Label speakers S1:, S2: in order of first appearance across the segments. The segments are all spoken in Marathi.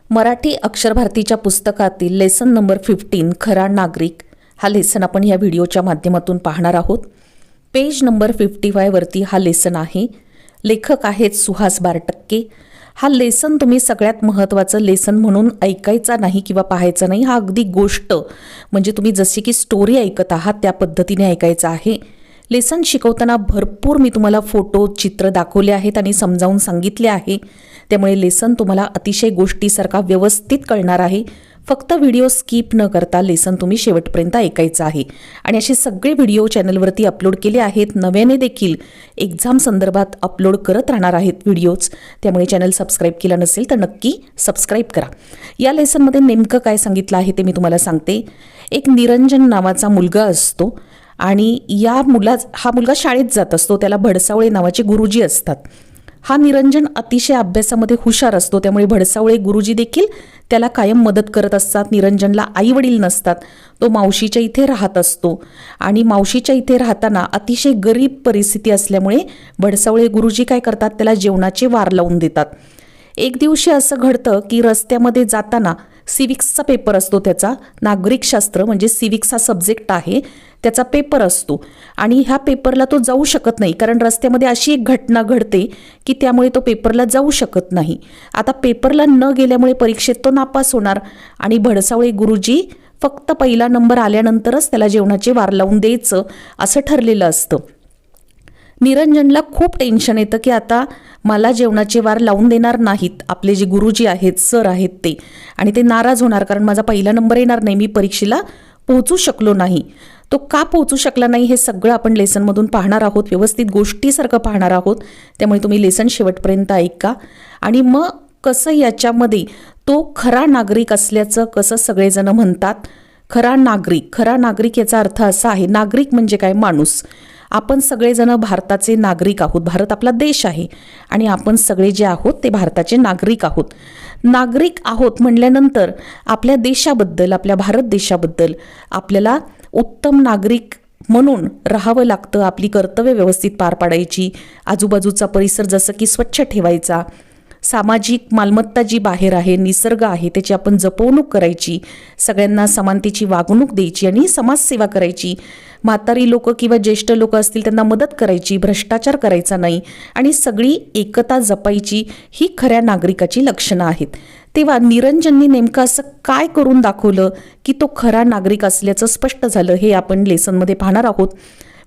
S1: मराठी अक्षर भारतीच्या पुस्तकातील लेसन नंबर 15 खरा नागरिक हा लेसन आपण या व्हिडिओच्या माध्यमातून पाहणार आहोत। पेज नंबर 55 वरती हा लेसन आहे। लेखक आहेत सुहास बारटक्के। हा लेसन तुम्ही सगळ्यात महत्त्वाचं लेसन म्हणून ऐकायचा नाही किंवा पाहायचा नाही। हा अगदी गोष्ट म्हणजे तुम्ही जशी की स्टोरी ऐकत आहात त्या पद्धतीने ऐकायचा आहे। लेसन शिकवताना भरपूर मी तुम्हाला फोटो चित्र दाखवले आहेत आणि समजावून सांगितले आहे। त्यामुळे लेसन तुम्हाला अतिशय गोष्टीसारखा व्यवस्थित कळणार आहे। फक्त व्हिडिओ स्किप न करता लेसन तुम्ही शेवटपर्यंत ऐकायचा आहे। आणि असे सगळे व्हिडिओ चॅनलवरती अपलोड केले आहेत। नव्याने देखील एक्झाम संदर्भात अपलोड करत राहणार आहेत व्हिडिओज। त्यामुळे चॅनल सबस्क्राइब केला नसेल तर नक्की सबस्क्राइब करा। या लेसनमध्ये नेमकं काय सांगितलं आहे ते मी तुम्हाला सांगते। एक निरंजन नावाचा मुलगा असतो आणि हा मुलगा शाळेत जात असतो। त्याला भडसावळे नावाचे गुरुजी असतात। हा निरंजन अतिशय अभ्यासामध्ये हुशार असतो। त्यामुळे भडसावळे गुरुजी देखील त्याला कायम मदत करत असतात। निरंजनला आई वडील नसतात। तो मावशीच्या इथे राहत असतो आणि मावशीच्या इथे राहताना अतिशय गरीब परिस्थिती असल्यामुळे भडसावळे गुरुजी काय करतात, त्याला जेवणाचे वार लावून देतात। एक दिवशी असं घडतं की रस्त्यामध्ये जाताना सिविक्सचा पेपर असतो, त्याचा नागरिकशास्त्र म्हणजे सिविक्स हा सब्जेक्ट आहे, त्याचा पेपर असतो आणि ह्या पेपरला तो जाऊ शकत नाही कारण रस्त्यामध्ये अशी एक घटना घडते की त्यामुळे तो पेपरला जाऊ शकत नाही। आता पेपरला न गेल्यामुळे परीक्षेत तो नापास होणार आणि भडसावळे गुरुजी फक्त पहिला नंबर आल्यानंतरच त्याला जेवणाचे वार लावून द्यायचं असं ठरलेलं असतं। निरंजनला खूप टेन्शन येतं की आता मला जेवणाचे वार लावून देणार नाहीत आपले जे गुरुजी आहेत, सर आहेत ते, आणि ते नाराज होणार कारण माझा पहिला नंबर येणार नाही, मी परीक्षेला पोहोचू शकलो नाही। तो का पोहोचू शकला नाही हे सगळं आपण लेसनमधून पाहणार आहोत, व्यवस्थित गोष्टीसारखं पाहणार आहोत। त्यामुळे तुम्ही लेसन शेवटपर्यंत ऐका आणि मग कसं याच्यामध्ये तो खरा नागरिक असल्याचं कसं सगळेजण म्हणतात। खरा नागरिक याचा अर्थ असा आहे, नागरिक म्हणजे काय, माणूस। आपण सगळेजण भारताचे नागरिक आहोत। भारत आपला देश आहे आणि आपण सगळे जे आहोत ते भारताचे नागरिक आहोत। नागरिक आहोत म्हटल्यानंतर आपल्या देशाबद्दल, आपल्या भारत देशाबद्दल आपल्याला उत्तम नागरिक म्हणून राहावं लागतं। आपली कर्तव्य व्यवस्थित पार पाडायची, आजूबाजूचा परिसर जसं की स्वच्छ ठेवायचा, सामाजिक मालमत्ता जी बाहेर आहे, निसर्ग आहे, त्याची आपण जपवणूक करायची, सगळ्यांना समानतेची वागणूक द्यायची आणि समाजसेवा करायची। म्हातारी लोक किंवा ज्येष्ठ लोक असतील त्यांना मदत करायची, भ्रष्टाचार करायचा नाही आणि सगळी एकता जपायची। ही खऱ्या नागरिकाची लक्षणं आहेत। तेव्हा निरंजननी नेमकं असं काय करून दाखवलं की तो खरा नागरिक असल्याचं स्पष्ट झालं, हे आपण लेसनमध्ये पाहणार आहोत।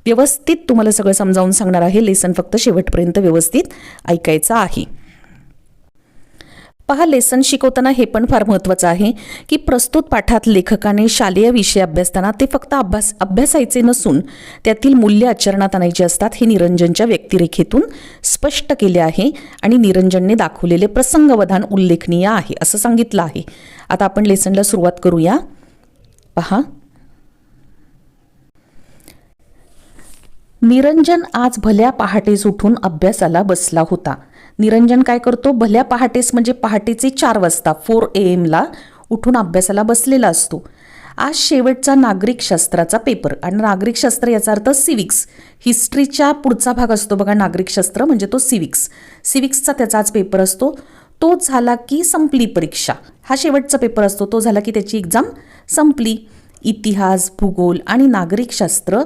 S1: व्यवस्थित तुम्हाला सगळं समजावून सांगणार आहे। लेसन फक्त शेवटपर्यंत व्यवस्थित ऐकायचं आहे। पहा, लेसन शिकवताना हे पण फार महत्त्वाचं आहे की प्रस्तुत पाठात लेखकाने शालेय विषय अभ्यासताना ते फक्त अभ्यासायचे नसून त्यातील मूल्य आचरणात आणायचे असतात, हे निरंजनच्या व्यक्तिरेखेतून स्पष्ट केले आहे आणि निरंजनने दाखवलेले प्रसंगवधान उल्लेखनीय आहे असं सांगितलं आहे। आता आपण लेसनला सुरुवात करूया। पहा, निरंजन आज भल्या पहाटेस उठून अभ्यासाला बसला होता। निरंजन काय करतो, भल्या पहाटेस म्हणजे पहाटेचे 4 वाजता 4 AM ला उठून अभ्यासाला बसलेला असतो। आज शेवटचा नागरिकशास्त्राचा पेपर, आणि नागरिकशास्त्र याचा अर्थ सिविक्स, हिस्ट्रीच्या पुढचा भाग असतो बघा नागरिकशास्त्र म्हणजे तो सिविक्सचा त्याचा आज पेपर असतो। तो झाला की संपली परीक्षा, हा शेवटचा पेपर असतो, तो झाला की त्याची एक्झाम संपली। इतिहास, भूगोल आणि नागरिकशास्त्र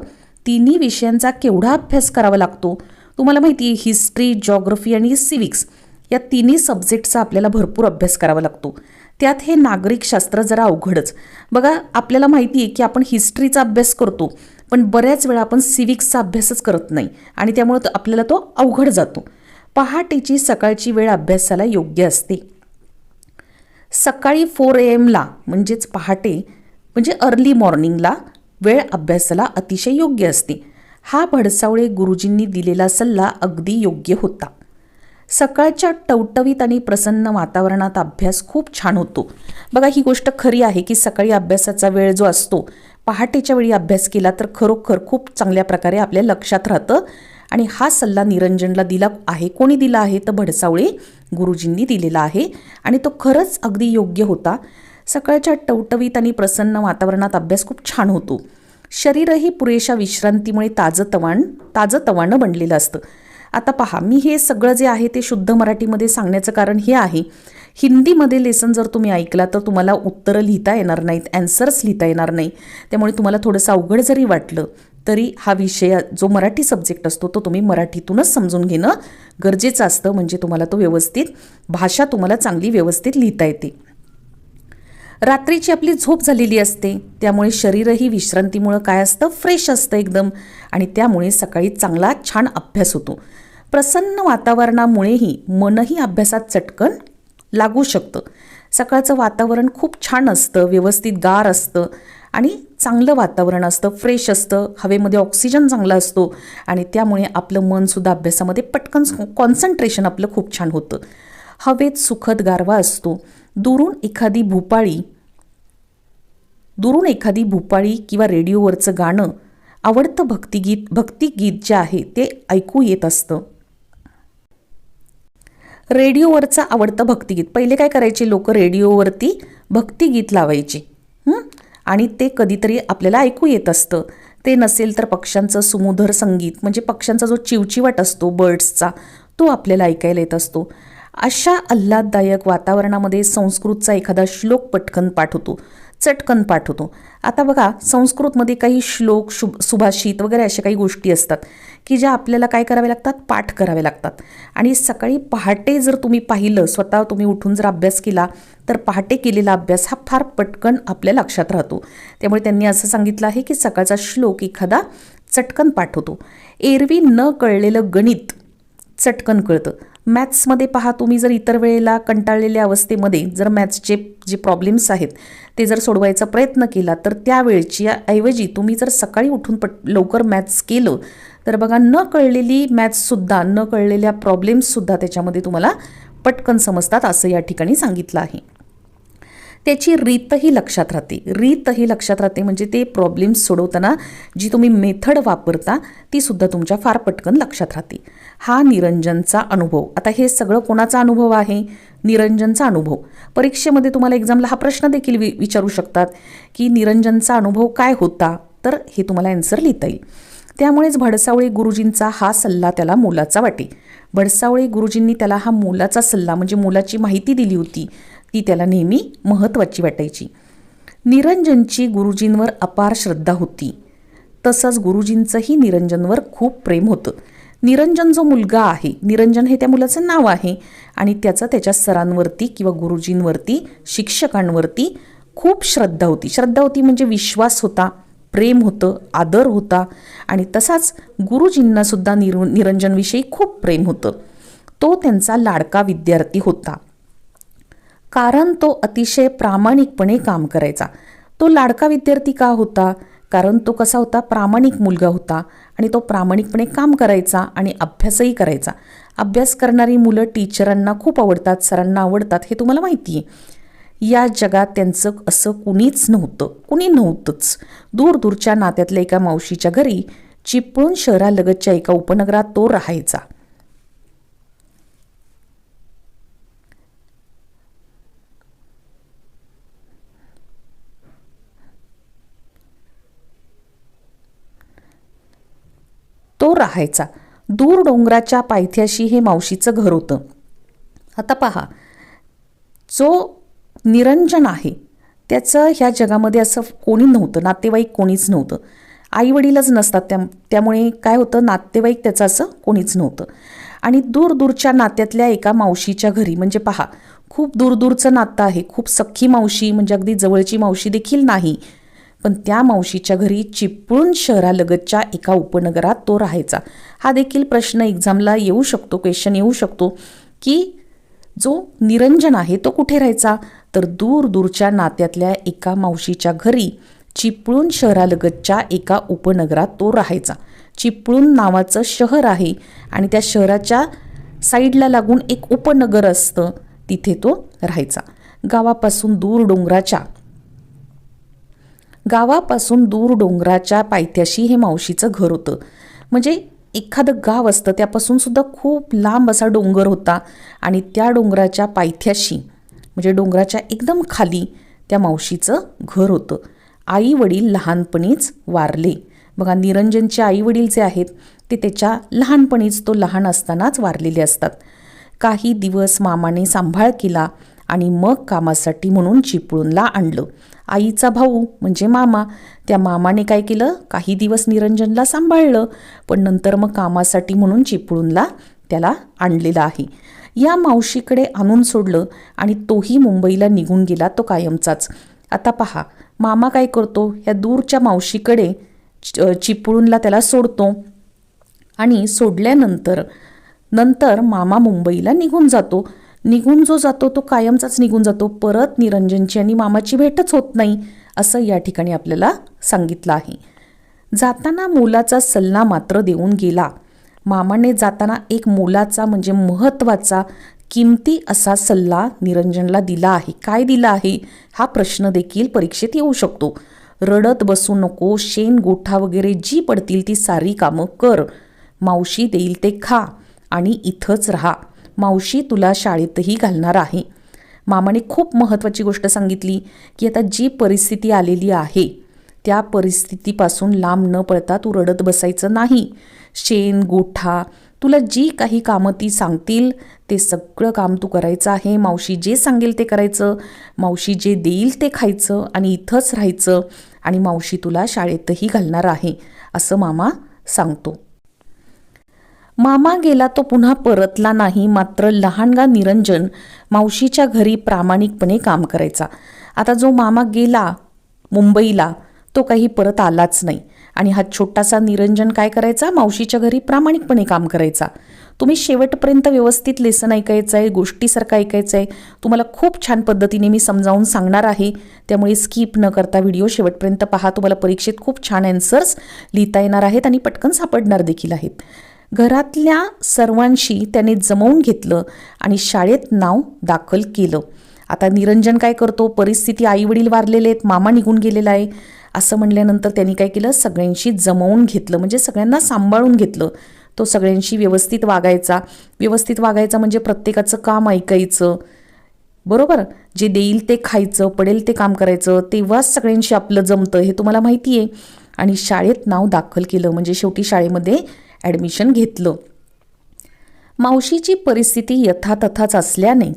S1: तिन्ही विषयांचा केवढा अभ्यास करावा लागतो तुम्हाला माहिती आहे। हिस्ट्री, जॉग्रफी आणि सिविक्स या तिन्ही सब्जेक्टचा आपल्याला भरपूर अभ्यास करावा लागतो। त्यात हे नागरिकशास्त्र जरा अवघडच बघा। आपल्याला माहिती आहे की आपण हिस्ट्रीचा अभ्यास करतो पण बऱ्याच वेळा आपण सिविक्सचा अभ्यासच करत नाही आणि त्यामुळे आपल्याला तो अवघड जातो। पहाटेची सकाळची वेळ अभ्यासाला योग्य असते। सकाळी 4 AM ला म्हणजेच पहाटे म्हणजे अर्ली मॉर्निंगला वेळ अभ्यासाला अतिशय योग्य असते। हा भडसावळे गुरुजींनी दिलेला सल्ला अगदी योग्य होता। सकाळच्या टवटवीत आणि प्रसन्न वातावरणात अभ्यास खूप छान होतो। बघा, ही गोष्ट खरी आहे की सकाळी अभ्यासाचा वेळ जो असतो, पहाटेच्या वेळी अभ्यास केला तर खरोखर खूप चांगल्या प्रकारे आपल्या लक्षात राहतं आणि हा सल्ला निरंजनला दिला आहे। कोणी दिला आहे तर भडसावळे गुरुजींनी दिलेला आहे आणि तो खरंच अगदी योग्य होता। सकाळच्या टवटवीत आणि प्रसन्न वातावरणात अभ्यास खूप छान होतो। शरीरही पुरेशा विश्रांतीमुळे ताजतवानं बनलेलं असतं। आता पहा, मी हे सगळं जे आहे ते शुद्ध मराठीमध्ये सांगण्याचं कारण हे आहे हिंदीमध्ये लेसन जर तुम्ही ऐकला तर तुम्हाला उत्तरं लिहिता येणार नाहीत, ॲन्सर्स लिहिता येणार नाही. त्यामुळे तुम्हाला थोडंसं अवघड जरी वाटलं तरी हा विषय जो मराठी सब्जेक्ट असतो तो तुम्ही मराठीतूनच समजून घेणं गरजेचं असतं, म्हणजे तुम्हाला तो व्यवस्थित भाषा तुम्हाला चांगली व्यवस्थित लिहिता येते. रात्रीची आपली झोप झालेली असते, त्यामुळे शरीरही विश्रांतीमुळं काय असतं, फ्रेश असतं एकदम, आणि त्यामुळे सकाळी चांगला छान अभ्यास होतो. प्रसन्न वातावरणामुळेही मनही अभ्यासात चटकन लागू शकतं. सकाळचं वातावरण खूप छान असतं, व्यवस्थित गार असतं आणि चांगलं वातावरण असतं, फ्रेश असतं, हवेमध्ये ऑक्सिजन चांगला असतो आणि त्यामुळे आपलं मनसुद्धा अभ्यासामध्ये पटकन कॉन्सन्ट्रेशन आपलं खूप छान होतं. हवेत सुखद गारवा असतो. दुरून एखादी भूपाळी किंवा रेडिओवरचं गाणं, आवडतं भक्तिगीत जे आहे ते ऐकू येत असतं. रेडिओवरचं आवडतं भक्तिगीत, पहिले काय करायचे लोक, रेडिओवरती भक्तिगीत लावायचे आणि ते कधीतरी आपल्याला ऐकू येत असतं. ते नसेल तर पक्ष्यांचं सुमधुर संगीत, म्हणजे पक्ष्यांचा जो चिवचिवाट असतो बर्ड्सचा, तो आपल्याला ऐकायला येत असतो. अशा आल्हाददायक वातावरणामध्ये संस्कृतचा एखादा श्लोक चटकन पाठ होतो. आता बघा, संस्कृतमध्ये काही श्लोक, सुभाषित वगैरे अशा काही गोष्टी असतात की ज्या आपल्याला काय कराव्या लागतात, पाठ कराव्या लागतात. आणि सकाळी पहाटे जर तुम्ही पाहिलं, स्वतः तुम्ही उठून जर अभ्यास केला तर पहाटे केलेला अभ्यास हा फार पटकन आपल्या लक्षात राहतो. त्यामुळे त्यांनी असं सांगितलं आहे की सकाळचा श्लोक एखादा चटकन पाठ होतो. एरवी न कळलेलं गणित चटकन कळतं. मॅथ्समध्ये पहा, तुम्ही जर इतर वेळेला कंटाळलेल्या अवस्थेमध्ये जर मॅथ्सचे जे प्रॉब्लेम्स आहेत ते जर सोडवायचा प्रयत्न केला तर त्यावेळची ऐवजी तुम्ही जर सकाळी उठून लवकर मॅथ्स केलं तर बघा, न कळलेली मॅथ्ससुद्धा, न कळलेल्या प्रॉब्लेम्ससुद्धा त्याच्यामध्ये तुम्हाला पटकन समजतात, असं या ठिकाणी सांगितलं आहे. त्याची रीतही लक्षात राहते, म्हणजे ते प्रॉब्लेम्स सोडवताना जी तुम्ही मेथड वापरता ती सुद्धा तुमच्या फार पटकन लक्षात राहते. हा निरंजनचा अनुभव. आता हे सगळं कोणाचा अनुभव आहे? निरंजनचा अनुभव. परीक्षेमध्ये तुम्हाला एक्झामला हा प्रश्न देखील विचारू शकतात की निरंजनचा अनुभव काय होता, तर हे तुम्हाला आन्सर लिहिता येईल. त्यामुळेच भडसावळे गुरुजींचा हा सल्ला त्याला मोलाचा वाटे. भडसावळे गुरुजींनी त्याला हा मोलाचा सल्ला, म्हणजे मोलाची माहिती दिली होती, ती त्याला नेहमी महत्त्वाची वाटायची. निरंजनची गुरुजींवर अपार श्रद्धा होती, तसंच गुरुजींचंही निरंजनवर खूप प्रेम होतं. निरंजन जो मुलगा आहे, निरंजन हे त्या मुलाचं नाव आहे, आणि त्याचं त्याच्या सरांवरती किंवा गुरुजींवरती, शिक्षकांवरती खूप श्रद्धा होती म्हणजे विश्वास होता, प्रेम होतं, आदर होता, आणि तसाच गुरुजींनासुद्धा निरंजनविषयी खूप प्रेम होतं. तो त्यांचा लाडका विद्यार्थी होता, कारण तो अतिशय प्रामाणिकपणे काम करायचा. तो लाडका विद्यार्थी का होता? कारण तो कसा होता, प्रामाणिक मुलगा होता, आणि तो प्रामाणिकपणे काम करायचा आणि अभ्यासही करायचा. अभ्यास करणारी मुलं टीचरांना खूप आवडतात, सरांना आवडतात, हे तुम्हाला माहिती आहे. या जगात त्यांचं असं कुणी नव्हतंच. दूरदूरच्या नात्यातल्या एका मावशीच्या घरी चिपळूण शहरालगतच्या एका उपनगरात तो राहायचा. दूर डोंगराच्या पायथ्याशी हे मावशीचं घर होतं. आता पहा, जो निरंजन आहे त्याचं ह्या जगामध्ये असं कोणी नव्हतं, नातेवाईक कोणीच नव्हतं, आईवडीलच नसतात, त्यामुळे काय होतं, नातेवाईक त्याचं असं कोणीच नव्हतं. आणि दूरदूरच्या नात्यातल्या एका मावशीच्या घरी, म्हणजे पहा, खूप दूरदूरचं नातं आहे, खूप सख्खी मावशी, म्हणजे अगदी जवळची मावशी देखील नाही, पण त्या मावशीच्या घरी चिपळूण शहरालगतच्या एका उपनगरात तो राहायचा. हा देखील प्रश्न एक्झामला येऊ शकतो, क्वेश्चन येऊ शकतो की जो निरंजन आहे तो कुठे राहायचा, तर दूरदूरच्या नात्यातल्या एका मावशीच्या घरी चिपळूण शहरालगतच्या एका उपनगरात तो राहायचा. चिपळूण नावाचं शहर आहे आणि त्या शहराच्या साईडला लागून एक उपनगर असतं, तिथे तो राहायचा. गावापासून दूर डोंगराच्या पायथ्याशी हे मावशीचं घर होतं. म्हणजे एखादं गाव असतं त्यापासून सुद्धा खूप लांब असा डोंगर होता, आणि त्या डोंगराच्या पायथ्याशी, म्हणजे डोंगराच्या एकदम खाली त्या मावशीचं घर होतं. आई वडील लहानपणीच वारले. बघा, निरंजनचे आई वडील जे आहेत ते त्याच्या लहानपणीच, तो लहान असतानाच वारलेले असतात. काही दिवस मामाने सांभाळ केला आणि मग कामासाठी म्हणून चिपळूणला आणलं. आईचा भाऊ म्हणजे मामा, त्या मामाने काय केलं, काही दिवस निरंजनला सांभाळलं, पण नंतर मग कामासाठी म्हणून चिपळूणला त्याला आणलेलं आहे. या मावशीकडे आणून सोडलं आणि तोही मुंबईला निघून गेला, तो कायमचाच. आता पहा, मामा काय करतो, या दूरच्या मावशीकडे चिपळूणला त्याला सोडतो आणि सोडल्यानंतर मामा मुंबईला निघून जातो. निघून जो जातो तो कायमचाच निघून जातो. परत निरंजनची आणि मामाची भेटच होत नाही, असं या ठिकाणी आपल्याला सांगितलं आहे. जाताना मोलाचा सल्ला मात्र देऊन गेला. मामाने जाताना एक मोलाचा म्हणजे महत्त्वाचा किमती असा सल्ला निरंजनला दिला आहे. काय दिला आहे हा प्रश्न देखील परीक्षेत येऊ शकतो. रडत बसू नको, शेण गोठा वगैरे जी पडतील ती सारी कामं कर, मावशी देईल ते खा आणि इथंच राहा, मावशी तुला शाळेतही घालणार आहे. मामाने खूप महत्त्वाची गोष्ट सांगितली की आता जी परिस्थिती आलेली आहे त्या परिस्थितीपासून लांब न पळता तू रडत बसायचं नाही. शेण गोठा तुला जी काही कामं ती सांगतील ते सगळं काम तू करायचं आहे. मावशी जे सांगेल ते करायचं, मावशी जे देईल ते खायचं आणि इथंच राहायचं आणि मावशी तुला शाळेतही घालणार आहे, असं मामा सांगतो. मामा गेला तो पुन्हा परतला नाही. मात्र लहानगा निरंजन मावशीच्या घरी प्रामाणिकपणे काम करायचा. आता जो मामा गेला मुंबईला तो काही परत आलाच नाही आणि हा छोटासा निरंजन काय करायचा, मावशीच्या घरी प्रामाणिकपणे काम करायचा. तुम्ही शेवटपर्यंत व्यवस्थित लेसन ऐकायचं आहे, गोष्टीसारखं ऐकायचं आहे. तुम्हाला खूप छान पद्धतीने मी समजावून सांगणार आहे, त्यामुळे स्किप न करता व्हिडिओ शेवटपर्यंत पहा. तुम्हाला परीक्षेत खूप छान ॲन्सर्स लिहिता येणार आहेत आणि पटकन सापडणार देखील आहेत. घरातल्या सर्वांशी त्याने जमवून घेतलं आणि शाळेत नाव दाखल केलं. आता निरंजन काय करतो, परिस्थिती आईवडील वारलेले आहेत, मामा निघून गेलेला आहे असं म्हणल्यानंतर त्यांनी काय केलं, सगळ्यांशी जमवून घेतलं, म्हणजे सगळ्यांना सांभाळून घेतलं. तो सगळ्यांशी व्यवस्थित वागायचा म्हणजे प्रत्येकाचं काम ऐकायचं, बरोबर, जे देईल ते खायचं, पडेल ते काम करायचं, तेव्हाच सगळ्यांशी आपलं जमतं, हे तुम्हाला माहिती आहे. आणि शाळेत नाव दाखल केलं म्हणजे शेवटी शाळेमध्ये ॲडमिशन घेतलं. मावशीची परिस्थिती यथातथाच असल्याने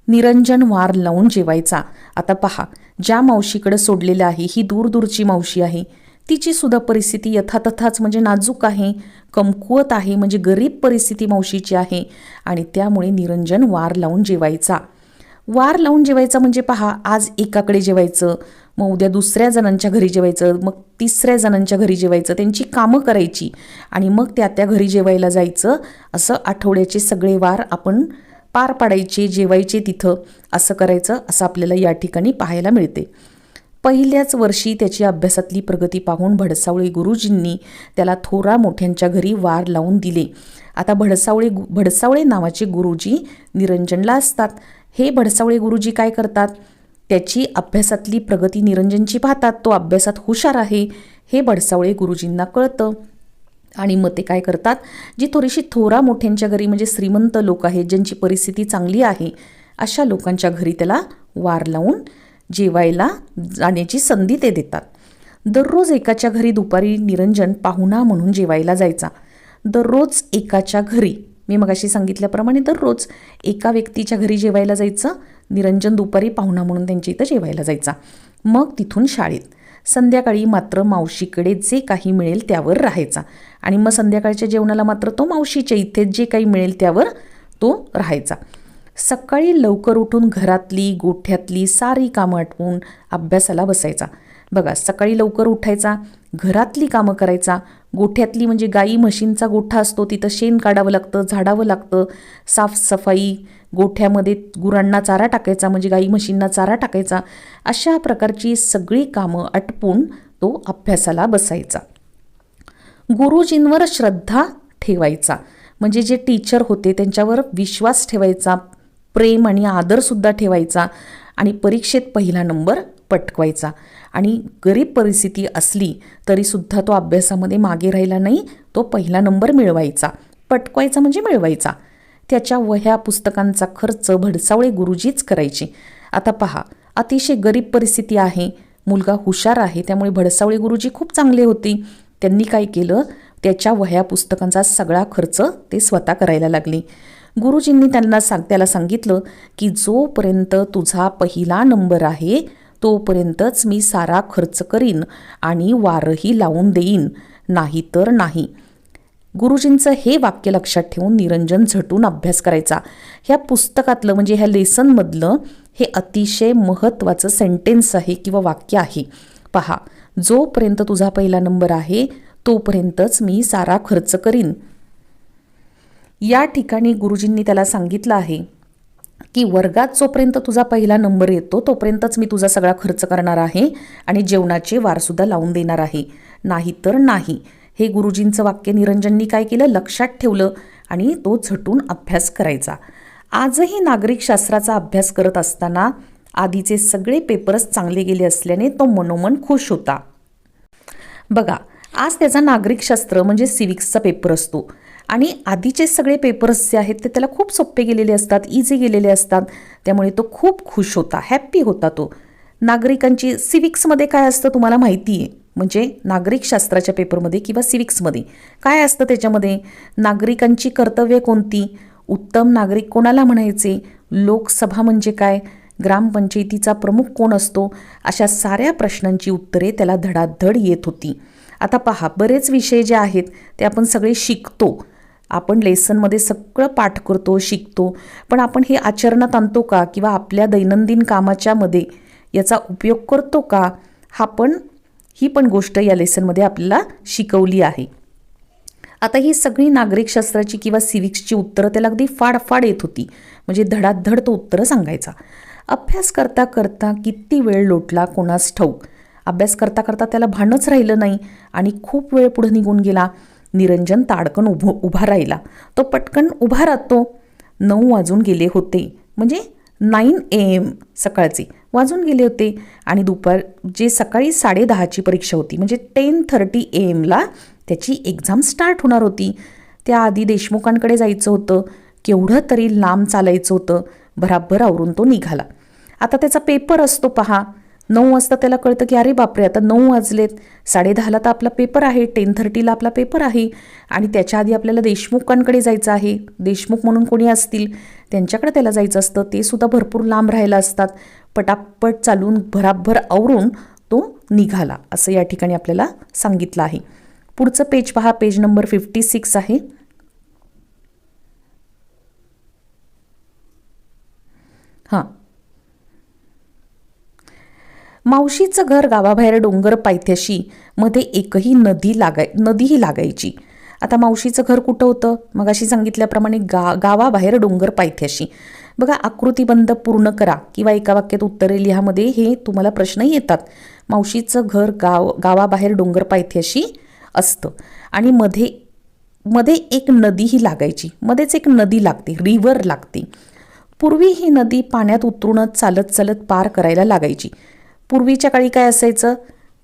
S1: निरंजन वार लावून जेवायचा. आता पहा, ज्या मावशीकडे सोडलेलं आहे ही दूरची मावशी आहे, तिची सुद्धा परिस्थिती यथातथाच म्हणजे नाजूक आहे, कमकुवत आहे, म्हणजे गरीब परिस्थिती मावशीची आहे आणि त्यामुळे निरंजन वार लावून जेवायचा. वार लावून जेवायचा म्हणजे पहा, आज एकाकडे जेवायचं, मग उद्या दुसऱ्या जणांच्या घरी जेवायचं, मग तिसऱ्या जणांच्या घरी जेवायचं, त्यांची कामं करायची आणि मग त्या घरी जेवायला जायचं. असं आठवड्याचे सगळे वार आपण पार पाडायचे, जेवायचे तिथं, असं करायचं, असं आपल्याला या ठिकाणी पाहायला मिळते. पहिल्याच वर्षी त्याची अभ्यासातली प्रगती पाहून भडसावळे गुरुजींनी त्याला थोरा मोठ्यांच्या घरी वार लावून दिले. आता भडसावळे नावाचे गुरुजी निरंजनला असतात. हे भडसावळे गुरुजी काय करतात, त्याची अभ्यासातली प्रगती निरंजनची पाहतात, तो अभ्यासात हुशार आहे हे भडसावळे गुरुजींना कळतं आणि मग ते काय करतात, जी थोडीशी थोरा मोठ्यांच्या घरी म्हणजे श्रीमंत लोक आहेत, ज्यांची परिस्थिती चांगली आहे, अशा लोकांच्या घरी त्याला वार लावून जेवायला जाण्याची संधी ते देतात. दररोज एकाच्या घरी दुपारी निरंजन पाहुणा म्हणून जेवायला जायचा. दररोज एकाच्या घरी, मी मगाशी सांगितल्याप्रमाणे दररोज एका व्यक्तीच्या घरी जेवायला जायचं. निरंजन दुपारी पाहुणा म्हणून त्यांच्या इथं जेवायला जायचा. मग तिथून शाळेत. संध्याकाळी मात्र मावशीकडे जे काही मिळेल त्यावर राहायचा आणि मग संध्याकाळच्या जेवणाला मात्र तो मावशीच्या इथे जे काही मिळेल त्यावर तो राहायचा. सकाळी लवकर उठून घरातली गोठ्यातली सारी कामं आटपून अभ्यासाला बसायचा. बघा, सकाळी लवकर उठायचा, घरातली कामं करायचा, गोठ्यातली म्हणजे गाई म्हशींचा गोठा असतो तिथं शेण काढावं लागतं, झाडावं लागतं, साफसफाई, गोठ्यामध्ये गुरांना चारा टाकायचा म्हणजे गाई म्हशींना चारा टाकायचा, अशा प्रकारची सगळी कामं आटपून तो अभ्यासाला बसायचा. गुरुजींवर श्रद्धा ठेवायचा म्हणजे जे टीचर होते त्यांच्यावर विश्वास ठेवायचा, प्रेम आणि आदरसुद्धा ठेवायचा आणि परीक्षेत पहिला नंबर पटकवायचा. आणि गरीब परिस्थिती असली तरीसुद्धा तो अभ्यासामध्ये मागे राहिला नाही, तो पहिला नंबर मिळवायचा. पटकवायचा म्हणजे मिळवायचा. त्याच्या वह्या पुस्तकांचा खर्च भडसावळे गुरुजीच करायचे. आता पहा, अतिशय गरीब परिस्थिती आहे, मुलगा हुशार आहे, त्यामुळे भडसावळे गुरुजी खूप चांगले होते. त्यांनी काय केलं, त्याच्या वह्या पुस्तकांचा सगळा खर्च ते स्वतः करायला लागले. गुरुजींनी त्याला सांगितलं की जोपर्यंत तुझा पहिला नंबर आहे तोपर्यंतच मी सारा खर्च करीन आणि वारही लावून देईन, नाही तर नाही. गुरुजींचं हे वाक्य लक्षात ठेवून निरंजन झटून अभ्यास करायचा. ह्या पुस्तकातलं म्हणजे ह्या लेसनमधलं हे अतिशय महत्त्वाचं सेंटेन्स आहे किंवा वाक्य आहे. पहा, जोपर्यंत तुझा पहिला नंबर आहे तोपर्यंतच मी सारा खर्च करीन. या ठिकाणी गुरुजींनी त्याला सांगितलं आहे की वर्गात जोपर्यंत तुझा पहिला नंबर येतो तोपर्यंतच मी तुझा सगळा खर्च करणार आहे आणि जेवणाचे वारसुद्धा लावून देणार आहे, नाही तर नाही. हे गुरुजींचं वाक्य निरंजननी काय केलं, लक्षात ठेवलं आणि तो झटून अभ्यास करायचा. आजही नागरिकशास्त्राचा अभ्यास करत असताना आधीचे सगळे पेपर्स चांगले गेले असल्याने तो मनोमन खुश होता. बघा, आज त्याचा नागरिकशास्त्र म्हणजे सिव्हिक्सचा पेपर असतो आणि आधीचे सगळे पेपर्स जे आहेत ते त्याला खूप सोपे गेलेले असतात, इझी गेलेले असतात. त्यामुळे तो खूप खुश होता, हॅप्पी होता. तो नागरिकांची सिव्हिक्समध्ये काय असतं तुम्हाला माहिती आहे, म्हणजे नागरिकशास्त्राच्या पेपरमध्ये किंवा सिव्हिक्समध्ये काय असतं, त्याच्यामध्ये नागरिकांची कर्तव्ये कोणती, उत्तम नागरिक कोणाला म्हणायचे, लोकसभा म्हणजे काय, ग्रामपंचायतीचा प्रमुख कोण असतो, अशा साऱ्या प्रश्नांची उत्तरे त्याला धडाधड येत होती. आता पहा, बरेच विषय जे आहेत ते आपण सगळे शिकतो, आपण लेसनमध्ये सगळं पाठ करतो, शिकतो, पण आपण हे आचरणात आणतो का किंवा आपल्या दैनंदिन कामाच्या मध्ये याचा उपयोग करतो का, ही पण गोष्ट या लेसनमध्ये आपल्याला शिकवली आहे. आता ही सगळी नागरिकशास्त्राची किंवा सिव्हिक्सची उत्तरं त्याला अगदी फाड येत होती, म्हणजे धडाधड तो उत्तरं सांगायचा. अभ्यास करता करता किती वेळ लोटला कोणास ठाऊक. अभ्यास करता करता त्याला भानच राहिलं नाही आणि खूप वेळ पुढे निघून गेला. निरंजन ताडकन उभा राहिला. तो पटकन उभा राहतो. 9 वाजून गेले होते, म्हणजे 9 AM सकाळचे वाजून गेले होते आणि जे सकाळी 10:30ची परीक्षा होती, म्हणजे 10:30 AM त्याची एक्झाम स्टार्ट होणार होती. त्याआधी देशमुखांकडे जायचं होतं, केवढं तरी लांब चालायचं होतं. भराभर आवरून तो निघाला. आता त्याचा पेपर असतो पहा, 9 वाजता त्याला कळतं की अरे बापरे, आता 9 वाजलेत, 10:30ला तर आपला पेपर आहे, 10:30ला आपला पेपर आहे आणि त्याच्या आधी आपल्याला देशमुखांकडे जायचं आहे. देशमुख म्हणून कोणी असतील त्यांच्याकडे त्याला जायचं असतं, ते सुद्धा भरपूर लांब राहायला असतात. पटापट चालून भराभर आवरून तो निघाला, असं या ठिकाणी आपल्याला सांगितलं आहे. पुढचं पेज पहा, पेज नंबर 56 आहे. मावशीचं घर गावाबाहेर डोंगर पायथ्याशी, मध्ये एकही नदीही लागायची. आता मावशीचं घर कुठं होतं, मगाशी सांगितल्याप्रमाणे गावाबाहेर डोंगर पायथ्याशी. बघा, आकृतीबंध पूर्ण करा किंवा एका वाक्यात उत्तरे लिहामध्ये हे तुम्हाला प्रश्न येतात. मावशीचं घर गावाबाहेर डोंगर पायथ्याशी असतं आणि मध्ये एक नदीही लागायची. मध्येच एक नदी लागते, रिव्हर लागते. पूर्वी ही नदी पाण्यात उतरूनच चालत चालत पार करायला लागायची. पूर्वीच्या काळी काय असायचं,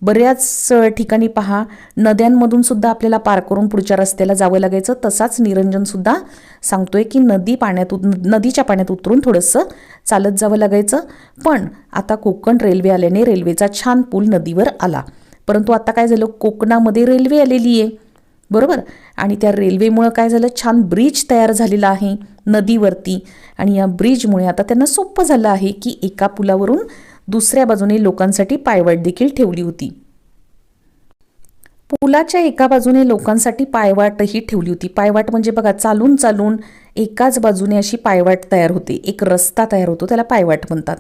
S1: बऱ्याच ठिकाणी पहा नद्यांमधून सुद्धा आपल्याला पार करून पुढच्या रस्त्याला जावं लागायचं. तसाच निरंजन सुद्धा सांगतोय की नदीच्या पाण्यात उतरून थोडंसं चालत जावं लागायचं. पण आता कोकण रेल्वे आल्याने रेल्वेचा छान पूल नदीवर आला. परंतु आता काय झालं, कोकणामध्ये रेल्वे आलेली आहे, बरोबर, आणि त्या रेल्वेमुळं काय झालं, छान ब्रिज तयार झालेला आहे नदीवरती आणि या ब्रिजमुळे आता त्यांना सोपं झालं आहे की एका पुलावरून दुसऱ्या बाजूने लोकांसाठी पायवाट देखील ठेवली होती. पुलाच्या एका बाजूने लोकांसाठी पायवाटही ठेवली होती. पायवाट म्हणजे बघा, चालून चालून एकाच बाजूने अशी पायवाट तयार होते, एक रस्ता तयार होतो, त्याला पायवाट म्हणतात.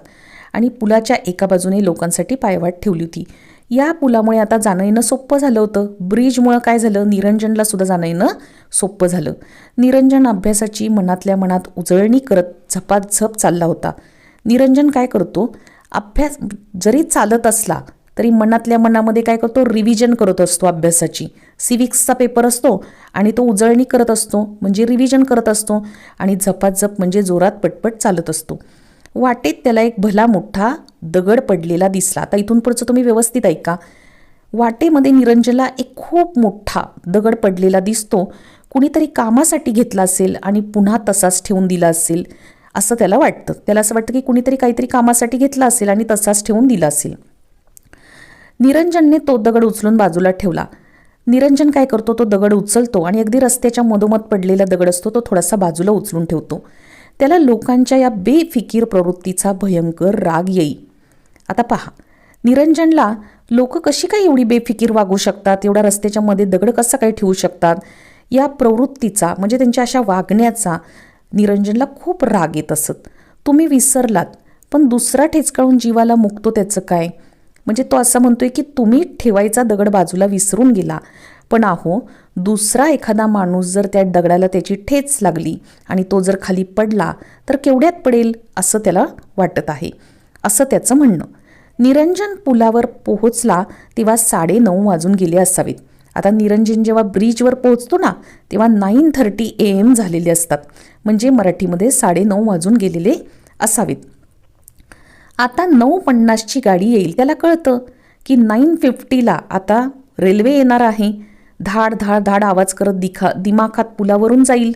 S1: आणि पुलाच्या एका बाजूने लोकांसाठी पायवाट ठेवली होती. या पुलामुळे आता जाणं येणं सोपं झालं होतं. ब्रिजमुळं काय झालं, निरंजनला सुद्धा जाणं येणं सोपं झालं. निरंजन अभ्यासाची मनातल्या मनात उजळणी करत झपाझप चालला होता. निरंजन काय करतो, अभ्यास जरी चालत असला तरी मनातल्या मनामध्ये काय करतो, रिव्हिजन करत असतो अभ्यासाची. सिव्हिक्सचा पेपर असतो आणि तो उजळणी करत असतो, म्हणजे रिव्हिजन करत असतो आणि झपाझप म्हणजे जोरात पटपट चालत असतो. वाटेत त्याला एक भला मोठा दगड पडलेला दिसला. आता इथून पुढचं तुम्ही व्यवस्थित ऐका. वाटेमध्ये निरंजनला एक खूप मोठा दगड पडलेला दिसतो. कुणीतरी कामासाठी घेतला असेल आणि पुन्हा तसाच ठेवून दिला असेल असं त्याला वाटतं. त्याला असं वाटतं की कुणीतरी काहीतरी कामासाठी घेतला असेल आणि तसाच ठेवून दिला असेल. निरंजनने तो दगड उचलून बाजूला ठेवला. निरंजन काय करतो, तो दगड उचलतो आणि अगदी रस्त्याच्या मधोमध पडलेला दगड असतो तो थोडासा बाजूला उचलून ठेवतो. त्याला लोकांच्या या बेफिकीर प्रवृत्तीचा भयंकर राग येई. आता पहा, निरंजनला लोक कशी काय एवढी बेफिकीर वागू शकतात, एवढ्या रस्त्याच्या मध्ये दगड कसा काय ठेवू शकतात, या प्रवृत्तीचा म्हणजे त्यांच्या अशा वागण्याचा निरंजनला खूप राग येत असत. तुम्ही विसरलात, पण दुसरा ठेचकाळून जीवाला मुकतो त्याचं काय. म्हणजे तो असं म्हणतोय की तुम्ही ठेवायचा दगड बाजूला विसरून गेला, पण अहो दुसरा एखादा माणूस जर त्या दगडाला त्याची ठेच लागली आणि तो जर खाली पडला तर केवढ्यात पडेल असं त्याला वाटत आहे, असं त्याचं म्हणणं. निरंजन पुलावर पोहोचला तेव्हा 9:30 वाजून गेले असावेत. आता निरंजन जेव्हा ब्रिजवर पोहोचतो ना तेव्हा 9:30 AM झालेले असतात, म्हणजे मराठीमध्ये 9:30 वाजून गेलेले असावेत. आता 9:50ची गाडी येईल. त्याला कळतं की 9:50ला आता रेल्वे येणार आहे. धाड धाड धाड आवाज करत दिमाखात पुलावरून जाईल.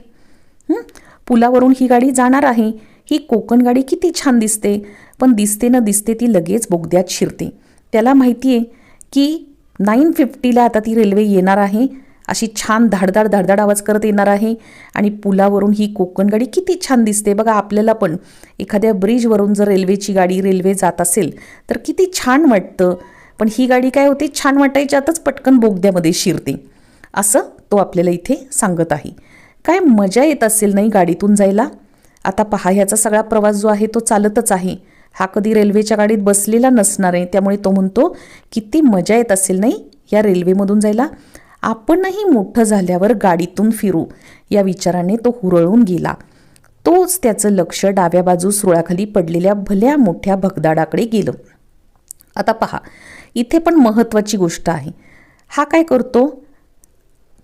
S1: पुलावरून ही गाडी जाणार आहे. ही कोकण गाडी किती छान दिसते, पण दिसते न दिसते ती लगेच बोगद्यात शिरते. त्याला माहिती आहे की 9:50ला आता ती रेल्वे येणार आहे, अशी छान धाडधाड धाडधाड आवाज करत येणार आहे आणि पुलावरून ही कोकण गाडी किती छान दिसते. बघा, आपल्याला पण एखाद्या ब्रिजवरून जर रेल्वे जात असेल तर किती छान वाटतं, पण ही गाडी काय होते, छान वाटायच्यातच पटकन बोगद्यामध्ये शिरते, असं तो आपल्याला इथे सांगत आहे. काय मजा येत असेल नाही गाडीतून जायला. आता पहा, ह्याचा सगळा प्रवास जो आहे तो चालतच आहे. हा कधी रेल्वेच्या गाडीत बसलेला नसणार आहे, त्यामुळे तो म्हणतो किती मजा येत असेल नाही या रेल्वेमधून जायला. आपणही मोठं झाल्यावर गाडीतून फिरू या विचाराने तो हुरळून गेला. तोच त्याचं लक्ष डाव्या बाजूस रुळाखाली पडलेल्या भल्या मोठ्या भगदाडाकडे गेलं. आता पहा, इथे पण महत्त्वाची गोष्ट आहे. हा काय करतो,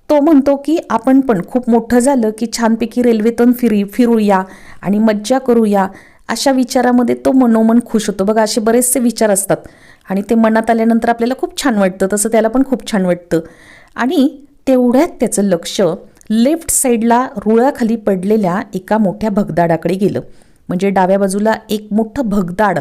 S1: तो म्हणतो की आपण पण खूप मोठं झालं की छानपैकी रेल्वेतून फिरूया आणि मज्जा करूया, अशा विचारामध्ये तो मनोमन खुश होतो. बघा, असे बरेचसे विचार असतात आणि ते मनात आल्यानंतर आपल्याला खूप छान वाटतं, तसं त्याला पण खूप छान वाटतं. आणि तेवढ्यात त्याचं लक्ष लेफ्ट साईडला रुळाखाली पडलेल्या एका मोठ्या भगदाडाकडे गेलं. म्हणजे डाव्या बाजूला एक मोठं भगदाड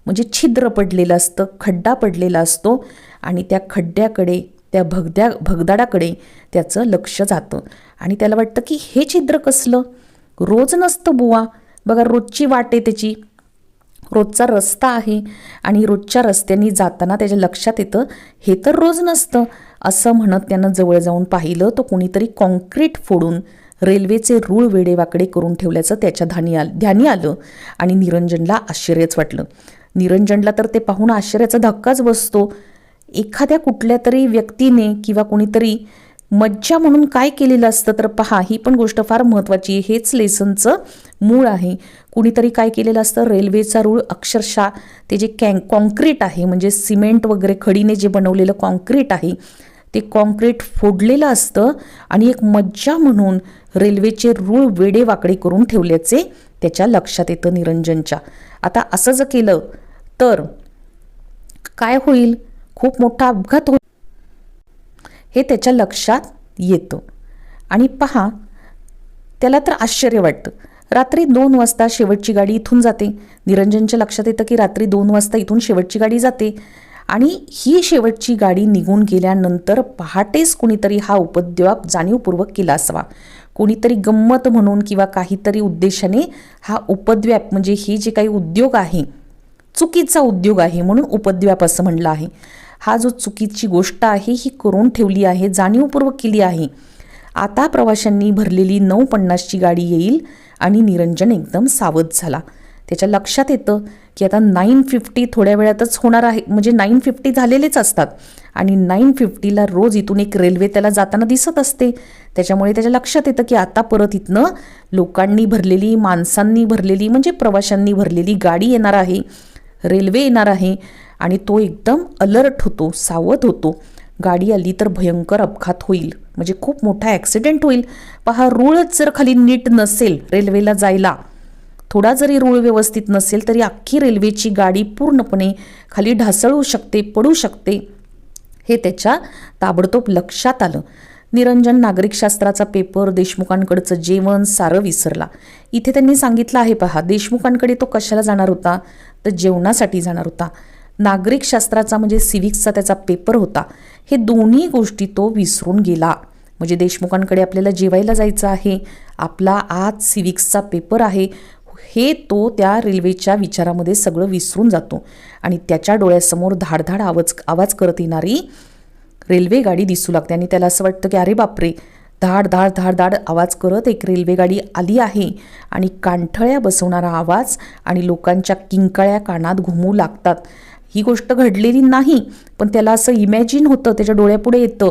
S1: म्हणजे छिद्र पडलेलं असतं, खड्डा पडलेला असतो आणि त्या खड्ड्याकडे, त्या भगदाडाकडे त्याचं लक्ष जातं आणि त्याला वाटतं की हे छिद्र कसलं, रोज नसतं बुवा. बघा, रोजची वाट आहे त्याची, रोजचा रस्ता आहे आणि रोजच्या रस्त्याने जाताना त्याच्या लक्षात येतं हे तर रोज नसतं. असं म्हणत त्यानं जवळ जाऊन पाहिलं तर कोणीतरी कॉन्क्रीट फोडून रेल्वेचे रूळ वेडेवाकडे करून ठेवल्याचं त्याच्या ध्यानी आलं आणि निरंजनला आश्चर्यच वाटलं. निरंजनला तर ते पाहून आश्चर्याचा धक्काच बसतो. एखाद्या कुठल्या तरी व्यक्तीने किंवा कोणीतरी मज्जा म्हणून काय केलेलं असतं तर पहा, ही पण गोष्ट फार महत्त्वाची आहे. हेच लेसनचं मूळ आहे. कुणीतरी काय केलेलं असतं, रेल्वेचा रूळ अक्षरशः ते जे कॉन्क्रीट आहे म्हणजे सिमेंट वगैरे खडीने जे बनवलेलं कॉन्क्रीट आहे ते कॉन्क्रीट फोडलेलं असतं आणि एक मज्जा म्हणून रेल्वेचे रूळ वेडेवाकडे करून ठेवल्याचे त्याच्या लक्षात येतं निरंजनच्या. आता असं जर केलं तर काय होईल, खूप मोठा अपघात होईल हे त्याच्या लक्षात येतं. आणि पहा, त्याला तर आश्चर्य वाटतं. रात्री 2 वाजता शेवटची गाडी इथून जाते. निरंजनच्या लक्षात येतं की रात्री 2 वाजता इथून शेवटची गाडी जाते आणि ही शेवटची गाडी निघून गेल्यानंतर पहाटेच कुणीतरी हा उपद्व्याप जाणीवपूर्वक केला असावा. कोणीतरी गंमत म्हणून किंवा काहीतरी उद्देशाने हा उपद्व्याप म्हणजे हे जे काही उद्योग आहे, चुकीचा उद्योग आहे म्हणून उपद्व्याप असं म्हणलं आहे. हा जो चुकीची गोष्ट आहे ही करून ठेवली आहे, जाणीवपूर्वक केली आहे. आता प्रवाशांनी भरलेली 9:50ची गाडी येईल आणि निरंजन एकदम सावध झाला. त्याच्या लक्षात येतं की आता 9:50 थोड्या वेळातच होणार आहे, म्हणजे 9:50 झालेलेच असतात आणि 9:50ला रोज इथून एक रेल्वे त्याला जाताना दिसत असते. त्याच्यामुळे त्याच्या लक्षात येतं की आता परत इथनं लोकांनी भरलेली, माणसांनी भरलेली म्हणजे प्रवाशांनी भरलेली गाडी येणार आहे, रेल्वे येणार आहे आणि तो एकदम अलर्ट होतो, सावध होतो. गाडी आली तर भयंकर अपघात होईल, म्हणजे खूप मोठा ॲक्सिडेंट होईल. पहा, रूळच जर खाली नीट नसेल रेल्वेला जायला, थोडा जरी रूळ व्यवस्थित नसेल तरी अख्खी रेल्वेची गाडी पूर्णपणे खाली ढासळू शकते, पडू शकते. हे त्याच्या ताबडतोब लक्षात आलं. निरंजन नागरिकशास्त्राचा पेपर, देशमुखांकडचं जेवण सारं विसरला. इथे त्यांनी सांगितलं आहे पहा, देशमुखांकडे तो कशाला जाणार होता तर जेवणासाठी जाणार होता. नागरिकशास्त्राचा म्हणजे सिव्हिक्सचा त्याचा पेपर होता, हे दोन्ही गोष्टी तो विसरून गेला. म्हणजे देशमुखांकडे आपल्याला जेवायला जायचं आहे, आपला आज सिव्हिक्सचा पेपर आहे, हे तो त्या रेल्वेच्या विचारामध्ये सगळं विसरून जातो. आणि त्याच्या डोळ्यासमोर धाडधाड आवाज करत येणारी रेल्वे गाडी दिसू लागते आणि त्याला असं वाटतं की अरे बापरे, धाड धाड धाड धाड आवाज करत एक रेल्वे गाडी आली आहे आणि कानठळ्या बसवणारा आवाज आणि लोकांच्या किंकाळ्या कानात घुमू लागतात. ही गोष्ट घडलेली नाही, पण त्याला असं इमॅजिन होतं, त्याच्या डोळ्यापुढे येतं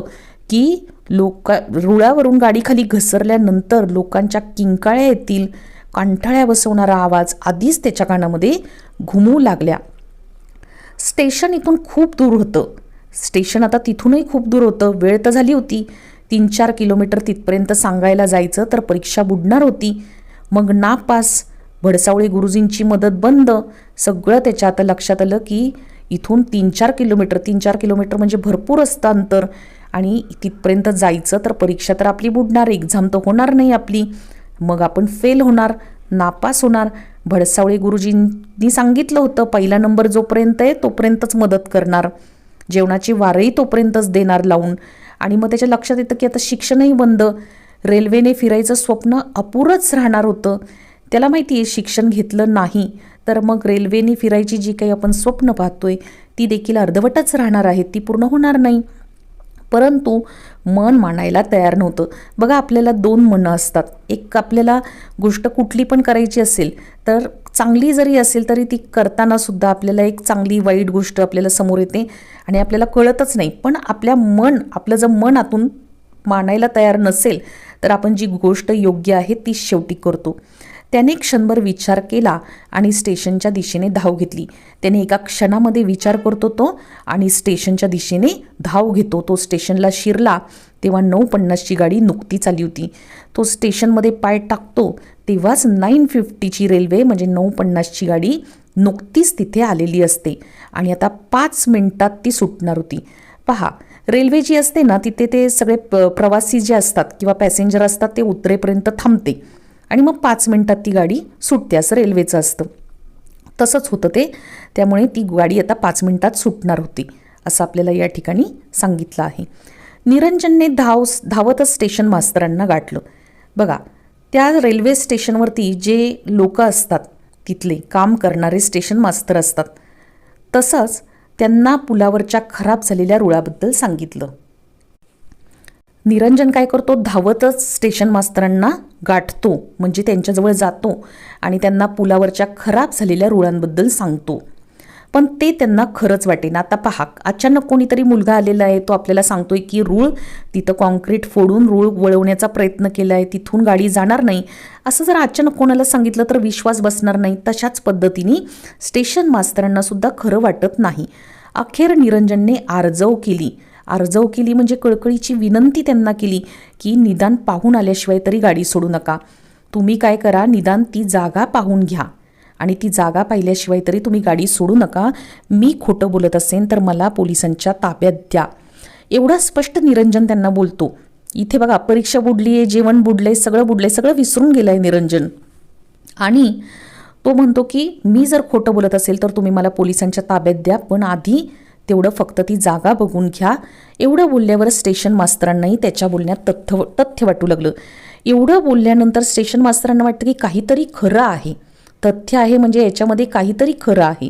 S1: की रुळावरून गाडी खाली घसरल्यानंतर लोकांच्या किंकाळ्या येतील, कानठळ्या बसवणारा आवाज आधीच त्याच्या कानामध्ये घुमू लागल्या. स्टेशन इथून खूप दूर होतं. स्टेशन आता तिथूनही खूप दूर होतं. वेळ तर झाली होती, 3-4 किलोमीटर तिथपर्यंत सांगायला जायचं तर परीक्षा बुडणार होती. मग नापास, भडसावळे गुरुजींची मदत बंद. सगळं त्याच्या आता लक्षात आलं की इथून 3-4 किलोमीटर म्हणजे भरपूर असतं अंतर आणि तिथपर्यंत जायचं तर परीक्षा तर आपली बुडणार, एक्झाम तर होणार नाही आपली, मग आपण फेल होणार, नापास होणार. भडसावळे गुरुजींनी सांगितलं होतं पहिला नंबर जोपर्यंत आहे तोपर्यंतच मदत करणार, जेवणाची वारही तोपर्यंतच देणार लावून. आणि मग त्याच्या लक्षात येतं की आता शिक्षणही बंद, रेल्वेने फिरायचं स्वप्न अपुरंच राहणार होतं. त्याला माहिती आहे शिक्षण घेतलं नाही तर मग रेल्वेने फिरायची जी काही आपण स्वप्न पाहतोय ती देखील अर्धवटच राहणार आहेत, ती पूर्ण होणार नाही. परंतु मन मानायला तयार नव्हतं. बघा, आपल्याला 2 मनं असतात. एक, आपल्याला गोष्ट कुठली पण करायची असेल तर चांगली जरी असेल तरी ती करताना सुद्धा आपल्याला एक चांगली वाईट गोष्ट आपल्याला समोर येते आणि आपल्याला कळतच नाही. पण आपलं जर मन आतून मानायला तयार नसेल तर आपण जी गोष्ट योग्य आहे ती शेवटी करतो. त्याने क्षणभर विचार केला आणि स्टेशनच्या दिशेने धाव घेतली. त्याने एका क्षणामध्ये विचार करतो तो आणि स्टेशनच्या दिशेने धाव घेतो. तो स्टेशनला शिरला तेव्हा 9:50ची गाडी नुकतीच आली होती. तो स्टेशनमध्ये पाय टाकतो तेव्हाच 9:50ची रेल्वे म्हणजे 9:50ची गाडी नुकतीच तिथे आलेली असते आणि आता 5 मिनिटात ती सुटणार होती. पहा, रेल्वे जी असते ना तिथे ते सगळे प्रवासी जे असतात किंवा पॅसेंजर असतात ते उतरेपर्यंत थांबते आणि मग 5 मिनिटात ती गाडी सुटते, असं रेल्वेचं असतं. तसंच होतं ते. त्यामुळे ती गाडी आता 5 मिनिटात सुटणार होती असं आपल्याला या ठिकाणी सांगितलं आहे. निरंजनने धावतच स्टेशन मास्तरांना गाठलं. बघा, त्या रेल्वे स्टेशनवरती जे लोक असतात तिथले काम करणारे स्टेशन मास्तर असतात, तसंच त्यांना पुलावरच्या खराब झालेल्या रुळाबद्दल सांगितलं. निरंजन काय करतो, धावतच स्टेशन मास्तरांना गाठतो, म्हणजे त्यांच्याजवळ जातो आणि त्यांना पुलावरच्या खराब झालेल्या रुळांबद्दल सांगतो. पण ते त्यांना खरंच वाटेना. आता पहा, अचानक कोणीतरी मुलगा आलेला आहे, तो आपल्याला सांगतोय की तिथं कॉन्क्रीट फोडून रूळ वळवण्याचा प्रयत्न केला आहे, तिथून गाडी जाणार नाही. असं जर अचानक कोणाला सांगितलं तर विश्वास बसणार नाही. तशाच पद्धतीने स्टेशन मास्तरांना सुद्धा खरं वाटत नाही. अखेर निरंजनने आर्जव केली म्हणजे कळकळीची विनंती त्यांना केली की निदान पाहून आल्याशिवाय तरी गाडी सोडू नका. तुम्ही काय करा, निदान ती जागा पाहून घ्या आणि ती जागा पाहिल्याशिवाय तरी तुम्ही गाडी सोडू नका. मी खोटं बोलत असेन तर मला पोलिसांच्या ताब्यात द्या. एवढा स्पष्ट निरंजन त्यांना बोलतो. इथे बघा, परीक्षा बुडली आहे, जेवण बुडलंय, सगळं विसरून गेलाय निरंजन. आणि तो म्हणतो की मी जर खोटं बोलत असेल तर तुम्ही मला पोलिसांच्या ताब्यात द्या, पण आधी तेवढं फक्त ती जागा बघून घ्या. एवढं बोलल्यावर स्टेशन मास्तरांनाही त्याच्या बोलण्यात तथ्य वाटू लागलं. एवढं बोलल्यानंतर स्टेशन मास्तरांना वाटतं की काहीतरी खरं आहे, तथ्य आहे म्हणजे याच्यामध्ये काहीतरी खरं आहे.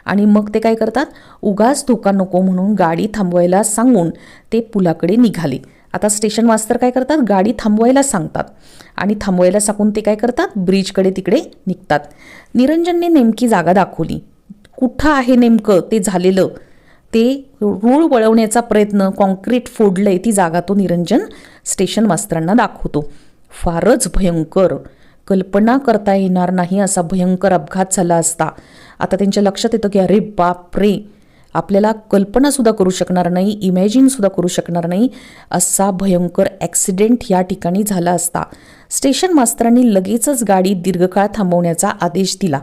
S1: आणि मग ते काय करतात, उगाच धोका नको म्हणून गाडी थांबवायला सांगून ते पुलाकडे निघाले. आता स्टेशन मास्तर काय करतात, गाडी थांबवायला सांगतात आणि थांबवायला सांगून ते काय करतात, ब्रिजकडे तिकडे निघतात. निरंजनने नेमकी जागा दाखवली. कुठं आहे नेमकं ते झालेलं, ते रूळ वळवण्याचा प्रयत्न, कॉन्क्रीट फोडलंय ती जागा तो निरंजन स्टेशन मास्तरांना दाखवतो. फारच भयंकर, कल्पना करता येणार नाही असा भयंकर अपघात झाला असता. आता त्यांच्या लक्षात येतं की अरे बाप रे, आपल्याला कल्पनासुद्धा करू शकणार नाही, इमॅजिनसुद्धा करू शकणार नाही असा भयंकर ॲक्सिडेंट या ठिकाणी झाला असता. स्टेशन मास्तरांनी लगेचच गाडी दीर्घकाळ थांबवण्याचा आदेश दिला.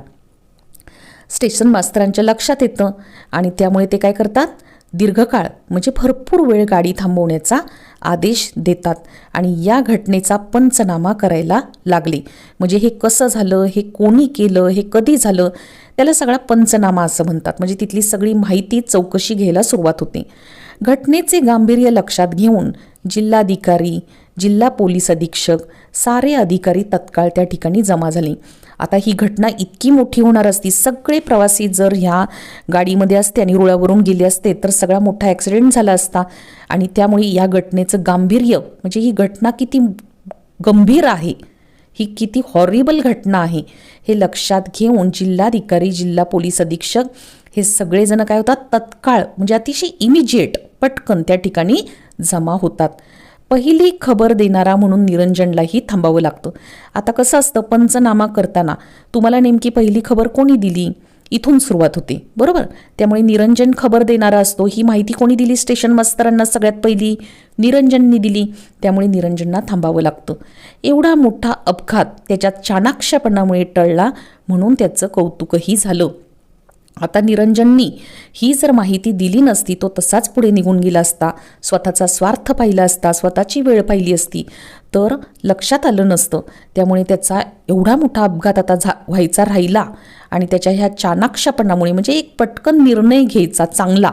S1: स्टेशन मास्तरांच्या लक्षात येतं आणि त्यामुळे ते काय करतात, दीर्घकाळ म्हणजे भरपूर वेळ गाडी थांबवण्याचा आदेश देतात आणि या घटनेचा पंचनामा करायला लागले. म्हणजे हे कसं झालं, हे कोणी केलं, हे कधी झालं, त्याला सगळा पंचनामा असं म्हणतात. म्हणजे तिथली सगळी माहिती चौकशी घ्यायला सुरुवात होते. घटनेचे गांभीर्य लक्षात घेऊन जिल्हाधिकारी, जिल्हा पोलीस अधीक्षक सारे अधिकारी तत्काळ त्या ठिकाणी जमा झाले. आता ही घटना इतकी मोठी होणार असती, सगळे प्रवासी जर ह्या गाडीमध्ये असते आणि रुळावरून गेले असते तर सगळा मोठा ॲक्सिडेंट झाला असता. आणि त्यामुळे या घटनेचं गांभीर्य म्हणजे ही घटना किती गंभीर आहे, ही किती हॉरिबल घटना आहे हे लक्षात घेऊन जिल्हाधिकारी, जिल्हा पोलीस अधीक्षक हे सगळेजण काय होतात, तत्काळ म्हणजे अतिशय इमिजिएट पटकन त्या ठिकाणी जमा होतात. पहिली खबर देणारा म्हणून निरंजनलाही थांबावं लागतं. आता कसं असतं, पंचनामा करताना तुम्हाला नेमकी पहिली खबर कोणी दिली इथून सुरुवात होते, बरोबर. त्यामुळे निरंजन खबर देणारा असतो. ही माहिती कोणी दिली, स्टेशन मास्तरांना सगळ्यात पहिली निरंजननी दिली. त्यामुळे निरंजनना थांबावं लागतं. एवढा मोठा अपघात त्याच्या चाणाक्षपणामुळे टळला म्हणून त्याचं कौतुकही झालं. आता निरंजननी ही जर माहिती दिली नसती, तो तसाच पुढे निघून गेला असता, स्वतःचा स्वार्थ पाहिला असता, स्वतःची वेळ पाहिली असती तर लक्षात आलं नसतं. त्यामुळे त्याचा एवढा मोठा अपघात आता व्हायचा राहिला आणि त्याच्या ह्या चाणाक्षपणामुळे म्हणजे एक पटकन निर्णय घ्यायचा चांगला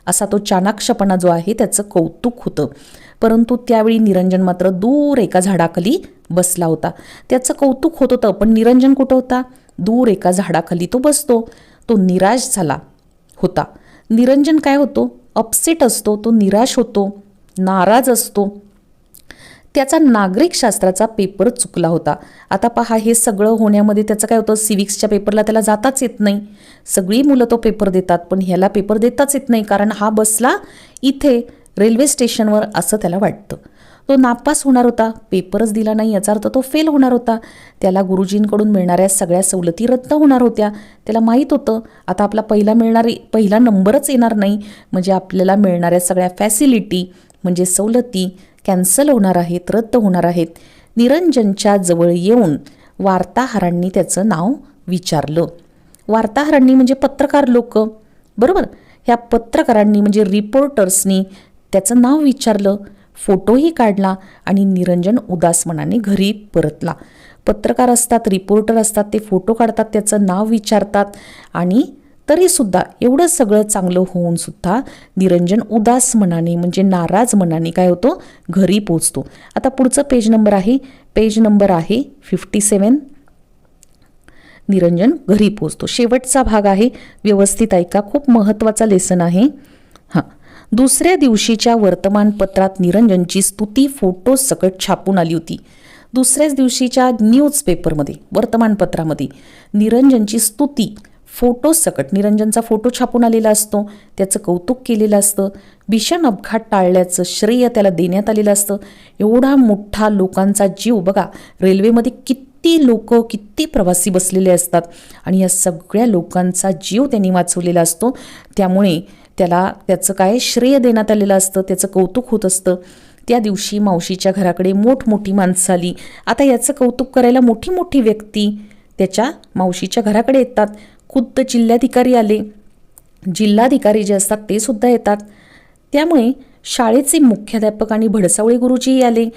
S1: असा तो चाणाक्षपणा जो आहे त्याचं कौतुक होतं. परंतु त्यावेळी निरंजन मात्र दूर एका झाडाखाली बसला होता. त्याचं कौतुक होत होतं, पण निरंजन कुठं होता, दूर एका झाडाखाली तो बसतो. तो निराश झाला होता. निरंजन काय होतो, अपसेट असतो, तो निराश होतो, नाराज असतो. त्याचा नागरिकशास्त्राचा पेपर चुकला होता. आता पहा, हे सगळं होण्यामध्ये त्याचं काय होतं, सिविक्सच्या पेपरला त्याला जाताच येत नाही. सगळी मुलं तो पेपर देतात, पण ह्याला पेपर देताच येत नाही, कारण हा बसला इथे रेल्वे स्टेशनवर असं त्याला वाटतं. तो नापास होणार होता, पेपरच दिला नाही याचा अर्थ तो फेल होणार होता. त्याला गुरुजींकडून मिळणाऱ्या सगळ्या सवलती रद्द होणार होत्या. त्याला माहीत होतं आता आपला पहिला नंबरच येणार नाही, म्हणजे आपल्याला मिळणाऱ्या सगळ्या फॅसिलिटी म्हणजे सवलती कॅन्सल होणार आहेत, रद्द होणार आहेत. निरंजनच्या जवळ येऊन वार्ताहरांनी त्याचं नाव विचारलं. वार्ताहरांनी म्हणजे पत्रकार लोक, बरोबर. ह्या पत्रकारांनी म्हणजे रिपोर्टर्सनी त्याचं नाव विचारलं, फोटोही काढला आणि निरंजन उदास मनाने घरी परतला. पत्रकार असतात, रिपोर्टर असतात, ते फोटो काढतात, त्याचं नाव विचारतात आणि तरीसुद्धा एवढं सगळं चांगलं होऊन सुद्धा निरंजन उदास मनाने म्हणजे नाराज मनाने काय होतो, घरी पोचतो. आता पुढचं पेज नंबर आहे 57. निरंजन घरी पोचतो. शेवटचा भाग आहे, व्यवस्थित ऐका, खूप महत्त्वाचा लेसन आहे. दुसऱ्या दिवशीच्या वर्तमानपत्रात निरंजनची स्तुती फोटो सकट छापून आली होती. दुसऱ्याच दिवशीच्या न्यूजपेपरमध्ये, वर्तमानपत्रामध्ये निरंजनची स्तुती फोटो सकट, निरंजनचा फोटो छापून आलेला असतो, त्याचं कौतुक केलेलं असतं. भीषण अपघात टाळल्याचं श्रेय त्याला देण्यात आलेलं असतं. एवढा मोठा लोकांचा जीव बघा, रेल्वेमध्ये किती लोक, किती प्रवासी बसलेले असतात आणि या सगळ्या लोकांचा जीव त्यांनी वाचवलेला असतो. त्यामुळे त्याचं काय श्रेय देण्यात आलेलं असतं, त्याचं कौतुक होत असतं. त्या दिवशी मावशीच्या घराकडे मोठमोठी माणसं आली. आता याचं कौतुक करायला मोठी मोठी व्यक्ती त्याच्या मावशीच्या घराकडे येतात. खुद्द जिल्हाधिकारी आले, जिल्हाधिकारी जे असतात ते सुद्धा येतात. त्यामुळे शाळेचे मुख्याध्यापक आणि भडसावळी गुरुजी आले.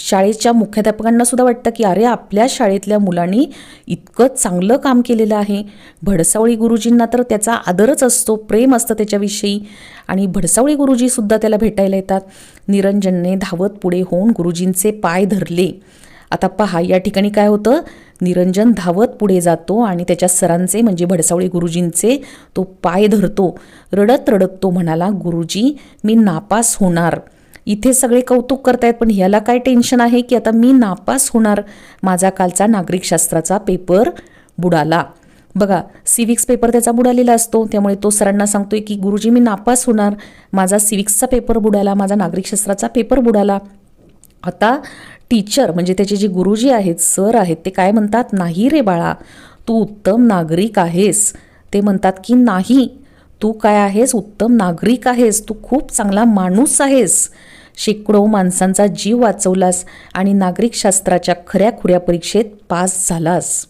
S1: शाळेच्या मुख्याध्यापकांना सुद्धा वाटतं की अरे, आपल्या शाळेतल्या मुलांनी इतकं चांगलं काम केलेलं आहे. भडसावळी गुरुजींना तर त्याचा आदरच असतो, प्रेम असतं त्याच्याविषयी आणि भडसावळी गुरुजीसुद्धा त्याला भेटायला येतात. निरंजनने धावत पुढे होऊन गुरुजींचे पाय धरले. आता पहा, या ठिकाणी काय होतं, निरंजन धावत पुढे जातो आणि त्याच्या सरांचे म्हणजे भडसावळी गुरुजींचे तो पाय धरतो. रडत रडत तो म्हणाला, गुरुजी मी नापास होणार. इथे सगळे कौतुक करतायत, पण ह्याला काय टेन्शन आहे की आता मी नापास होणार. माझा कालचा नागरिकशास्त्राचा पेपर बुडाला. बघा, सिविक्स पेपर त्याचा बुडालेला असतो. त्यामुळे तो सरांना सांगतोय की गुरुजी मी नापास होणार, माझा सिविक्सचा पेपर बुडाला, माझा नागरिकशास्त्राचा पेपर बुडाला. आता टीचर म्हणजे त्याचे जे गुरुजी आहेत, सर आहेत, ते काय म्हणतात, नाही रे बाळा, तू उत्तम नागरिक आहेस. ते म्हणतात की नाही, तू काय आहेस, उत्तम नागरिक आहेस, तू खूप चांगला माणूस आहेस, शेकडो माणसांचा जीव वाचवलास आणि नागरिकशास्त्राच्या खऱ्याखुऱ्या परीक्षेत पास झालास.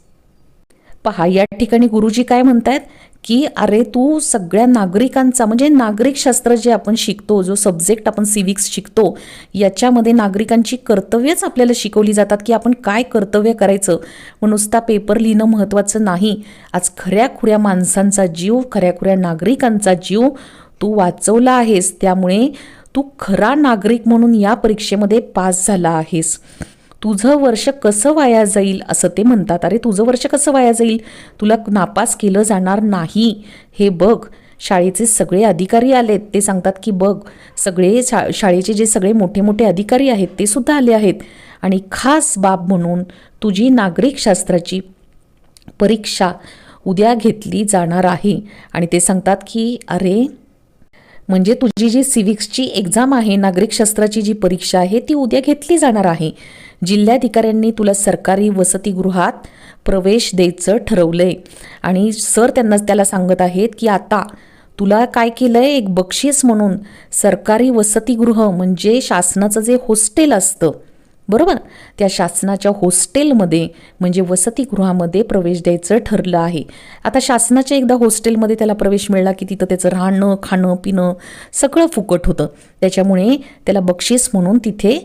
S1: पहा, या ठिकाणी गुरुजी काय म्हणतायत की अरे तू सगळ्या नागरिकांचा म्हणजे नागरिकशास्त्र जे आपण शिकतो, जो सब्जेक्ट आपण सिव्हिक्स शिकतो, याच्यामध्ये नागरिकांची कर्तव्यच आपल्याला शिकवली जातात की आपण काय कर्तव्य करायचं. नुसता पेपर लिहिणं महत्त्वाचं नाही. आज खऱ्याखुऱ्या माणसांचा जीव, खऱ्याखुऱ्या नागरिकांचा जीव तू वाचवला आहेस. त्यामुळे तू खरा नागरिक म्हणून या परीक्षेमध्ये पास झाला आहेस. तुझं वर्ष कसं वाया जाईल असं ते म्हणतात. अरे तुझं वर्ष कसं वाया जाईल, तुला नापास केलं जाणार नाही. हे बघ, शाळेचे सगळे अधिकारी आलेत. ते सांगतात की बघ, सगळे शाळेचे जे सगळे मोठे मोठे अधिकारी आहेत ते सुद्धा आले आहेत. आणि खास बाब म्हणून तुझी नागरिकशास्त्राची परीक्षा उद्या घेतली जाणार आहे. आणि ते सांगतात की अरे म्हणजे तुझी जी सिव्हिक्सची एक्झाम आहे, नागरिकशास्त्राची जी परीक्षा आहे ती उद्या घेतली जाणार आहे. जिल्हाधिकाऱ्यांनी तुला सरकारी वसतिगृहात प्रवेश द्यायचं ठरवलंय. आणि सर त्याला सांगत आहेत की आता तुला काय केलंय, एक बक्षीस म्हणून सरकारी वसतिगृह म्हणजे शासनाचं जे हॉस्टेल असतं, बरोबर, त्या शासनाच्या हॉस्टेलमध्ये म्हणजे वसतिगृहामध्ये प्रवेश द्यायचं ठरलं आहे. आता शासनाच्या एकदा हॉस्टेलमध्ये त्याला प्रवेश मिळाला की तिथं त्याचं राहणं, खाणं, पिणं सगळं फुकट होतं. त्याच्यामुळे त्याला बक्षीस म्हणून तिथे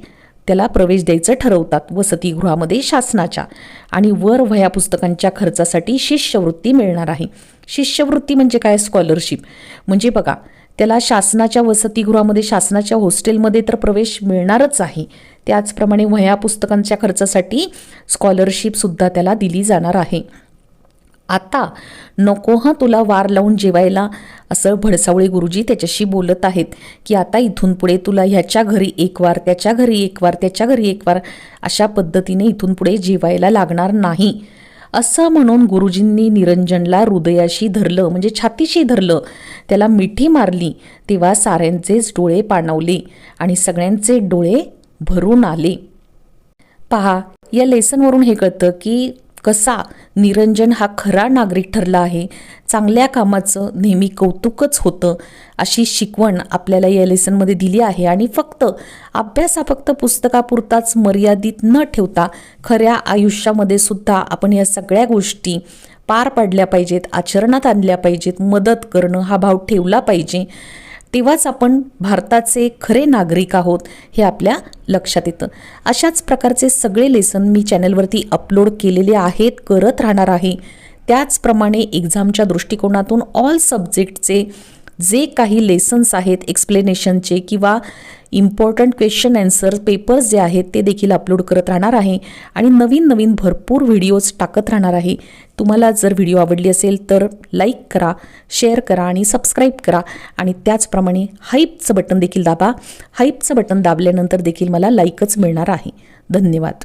S1: त्याला प्रवेश द्यायचं ठरवतात वसतिगृहामध्ये शासनाच्या. आणि वर वह्या पुस्तकांच्या खर्चासाठी शिष्यवृत्ती मिळणार आहे. शिष्यवृत्ती म्हणजे काय, स्कॉलरशिप. म्हणजे बघा, त्याला शासनाच्या वसतिगृहामध्ये, शासनाच्या हॉस्टेलमध्ये तर प्रवेश मिळणारच आहे. त्याचप्रमाणे वह्या पुस्तकांच्या खर्चासाठी स्कॉलरशिपसुद्धा त्याला दिली जाणार आहे. आता नको हं तुला वार लावून जेवायला, असं भडसावळे गुरुजी त्याच्याशी बोलत आहेत की आता इथून पुढे तुला ह्याच्या घरी एक वार, त्याच्या घरी एक वार, त्याच्या घरी एक वार, अशा पद्धतीने इथून पुढे जेवायला लागणार नाही. असं म्हणून गुरुजींनी निरंजनला हृदयाशी धरलं, म्हणजे छातीशी धरलं, त्याला मिठी मारली. तेव्हा साऱ्यांचेच डोळे पाणावले आणि सगळ्यांचे डोळे भरून आले. पहा, या लेसनवरून हे कळतं की कसा निरंजन हा खरा नागरिक ठरला आहे. चांगल्या कामाचं नेहमी कौतुकच होतं, अशी शिकवण आपल्याला या लेसनमध्ये दिली आहे. आणि फक्त पुस्तकापुरताच मर्यादित न ठेवता खऱ्या आयुष्यामध्ये सुद्धा आपण या सगळ्या गोष्टी पार पाडल्या पाहिजेत, आचरणात आणल्या पाहिजेत. मदत करणं हा भाव ठेवला पाहिजे. तेव्हाच आपण भारताचे खरे नागरिक आहोत हे आपल्या लक्षात येतं. अशाच प्रकारचे सगळे लेसन मी चॅनलवरती अपलोड केलेले आहेत, करत राहणार आहे. त्याचप्रमाणे एक्झामच्या दृष्टिकोनातून ऑल सब्जेक्टचे जे काही लेसन्स आहेत एक्सप्लेनेशनचे किंवा इम्पॉर्टंट क्वेश्चन अँसर पेपर्स जे आहेत ते देखील अपलोड करत राहणार आहे. आणि नवीन नवीन भरपूर व्हिडिओज टाकत राहणार आहे. तुम्हाला जर व्हिडिओ आवडली असेल तर लाईक करा, शेअर करा आणि सबस्क्राईब करा. आणि त्याचप्रमाणे हाईपचं बटन देखील दाबा. हाईपचं बटन दाबल्यानंतर देखील मला लाईकच मिळणार आहे. धन्यवाद.